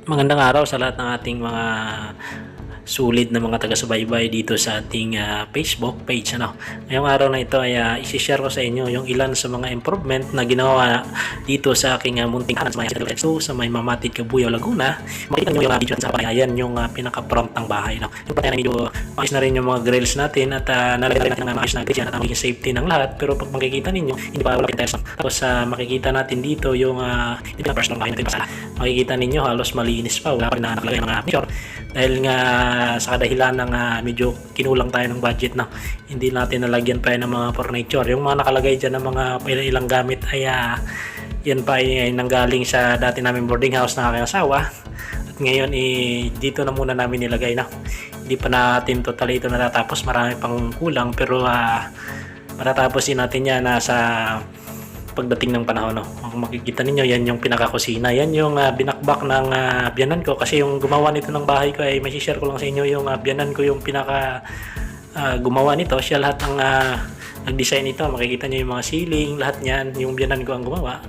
Magandang araw sa lahat ng ating mga sulit na mga taga-subaybay dito sa ating Facebook page. Ngayong araw na ito ay isi-share ko sa inyo yung ilan sa mga improvement na ginawa dito sa aking munting hanan sa may Mamatid, Cabuyao, Laguna. Makita nyo yung video sa bahay. Ayan yung pinaka-front ng bahay. Yung pati na medyo maayos na rin yung mga grills natin at nalagay natin ng maayos na grills yan at ang magiging safety ng lahat. Pero pag makikita ninyo, hindi pa wala pinteres. Tapos makikita natin dito yung personal bahay natin. Makikita ninyo halos malinis pa. Wala pa rin nakalagay ng picture. Dahil nga sa kadahilan ng medyo kinulang tayo ng budget na hindi natin nalagyan pa ng mga furniture. Yung mga nakalagay dyan ng mga ilang gamit ay yan pa ay nanggaling sa dati namin boarding house ng aking asawa. At ngayon dito na muna namin nilagay na. Hindi pa natin totally ito natatapos. Marami pang kulang pero matatapos din natin yan sa pagdating ng panahon. Kung makikita ninyo, yan yung pinaka-kusina. Yan yung binakbak ng biyanan ko kasi yung gumawa nito ng bahay ko ay may-share ko lang sa inyo yung biyanan ko yung pinaka gumawa nito. Siya lahat ng nag-design nito. Makikita nyo yung mga ceiling, lahat niyan yung biyanan ko ang gumawa.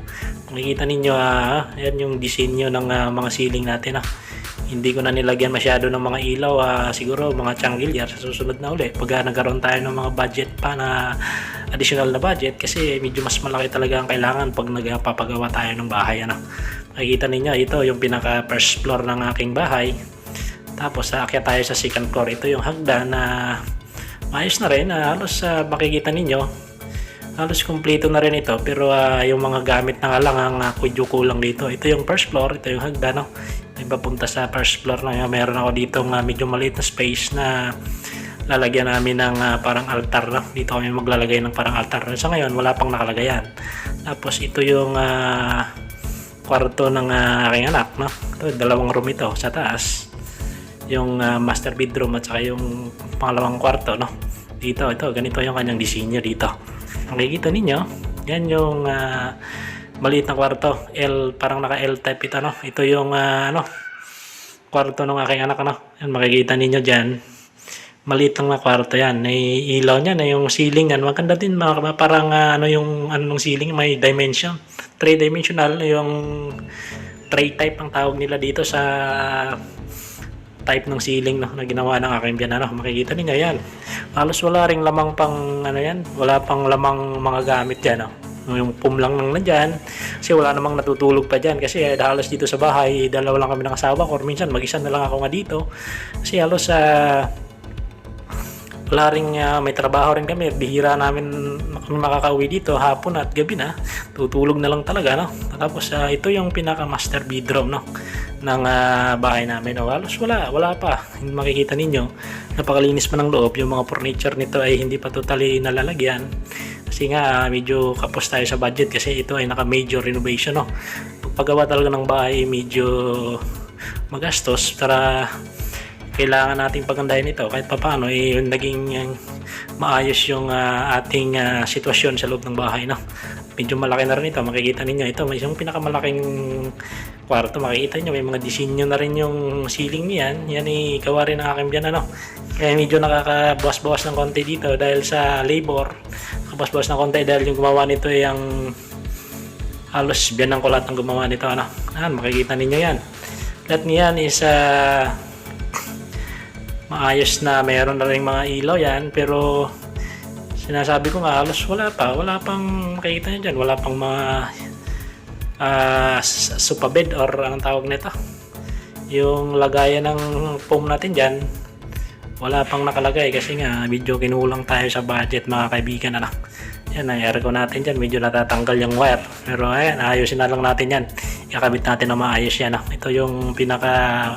Makikita ninyo yan yung disenyo ng mga ceiling natin. Hindi ko na nilagyan masyado ng mga ilaw, siguro mga changilyar sa susunod na uli pag nagkaroon tayo ng mga budget pa na additional na budget kasi medyo mas malaki talaga ang kailangan pag nagpapagawa tayo ng bahay. Makikita ninyo ito yung pinaka first floor ng aking bahay, tapos aakyat tayo sa second floor. Ito yung hagdan na maayos na rin, halos makikita ninyo halos kumpleto na rin ito pero yung mga gamit na nga lang ang kulang dito. Ito yung first floor, ito yung hagdan papunta sa first floor na meron ako dito medyo maliit na space na lalagyan namin ng parang altar. Dito kami maglalagay ng parang altar. Sa ngayon wala pang nakalagayan. Tapos ito yung kwarto ng aking anak. Ito, dalawang room ito sa taas. Yung master bedroom at saka yung pangalawang kwarto. Dito, ito, ganito yung kanyang disenyo dito. Makikita ninyo, yan yung maliit na kwarto, parang naka L type ito. Ito yung kwarto ng aking anak. Yan, makikita ninyo diyan. Maliit lang na kwarto yan. May ilaw niya na yung ceiling yan. Maganda din parang yung ng ceiling may dimension. 3-dimensional yung tray type ang tawag nila dito sa type ng ceiling na ginawa ng aking biyanan. Makikita niyo yan. Halos wala ring lamang pang yan. Wala pang lamang mga gamit diyan. Yung pum lang nang nandyan kasi wala namang natutulog pa dyan kasi halos dito sa bahay dalawa lang kami ng asawa ko or minsan mag-isa na lang ako nga dito kasi halos wala rin may trabaho rin kami, bihira namin makakauwi dito hapon at gabi na, tutulog na lang talaga. Tapos ito yung pinaka master bedroom ng bahay namin. Halos wala pa, hindi makikita ninyo, napakalinis pa ng loob. Yung mga furniture nito ay hindi pa totally nalalagyan kasi nga medyo kapos tayo sa budget kasi ito ay naka major renovation. Paggawa talaga ng bahay medyo magastos, para kailangan nating pagandahin ito kahit papaano naging maayos yung ating sitwasyon sa loob ng bahay. Medyo malaki na rin ito. Makikita ninyo ito may isang pinakamalaking kwarto. Makikita nyo may mga disenyo na rin yung ceiling niyan. Yan gawa rin ng aking biyanan. Kaya medyo nakakabawas-bawas ng konti dito dahil sa labor. Nakakabawas-bawas ng konti dahil yung gumawa nito ay ang halos biyanan ko lahat ng gumawa nito. Makikita ninyo yan. Lahat niyan is maayos na, mayroon na rin mga ilaw yan pero sinasabi ko nga halos wala pang makikita nyo dyan, wala pang mga sofa bed or anong tawag nito, yung lagayan ng foam natin dyan wala pang nakalagay kasi nga medyo kinulang tayo sa budget mga kaibigan. Yan, aircon natin dyan medyo natatanggal yung wire pero ayan, ayusin na lang natin yan, ikakabit natin na maayos yan. Ito yung pinaka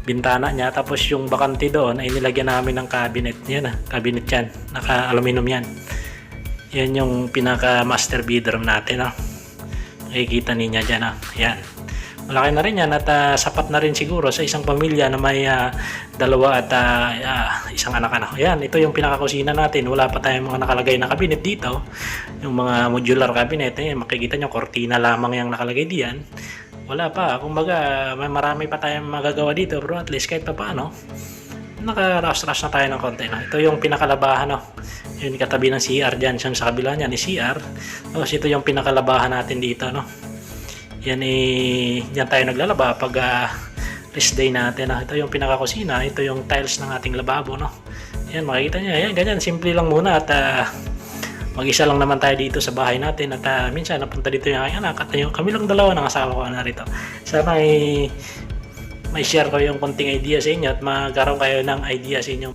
bintana niya, tapos yung bakante doon ay nilagyan namin ng cabinet. Yan cabinet yan, naka aluminum yan. Yan yung pinaka master bedroom natin. Nakikita niyo dyan. Yan, malaki na rin yan at sapat na rin siguro sa isang pamilya na may dalawa at isang anak. Yan, ito yung pinaka kusina natin. Wala pa tayong mga nakalagay na cabinet dito, yung mga modular cabinet. Makikita nyo kortina lamang yung nakalagay diyan. Wala pa, kumbaga may marami pa tayong magagawa dito pero at least kahit pa paano naka-rush na tayo ng konti. Ito yung pinakalabahan. Yung katabi ng CR dyan, sa kabila niyan ni CR. Tapos ito yung pinakalabahan natin dito. Yan yan tayo naglalaba pag rest day natin. Ito yung pinaka-kusina, ito yung tiles ng ating lababo, no. Ayan, makikita niyo. Ayan, ganyan, simple lang muna at mag-isa lang naman tayo dito sa bahay natin at minsan napunta dito yung aking anak at yung kami lang dalawa ng asawa ko na rito. Sana may share ko yung konting idea sa inyo at magkaroon kayo ng idea sa inyong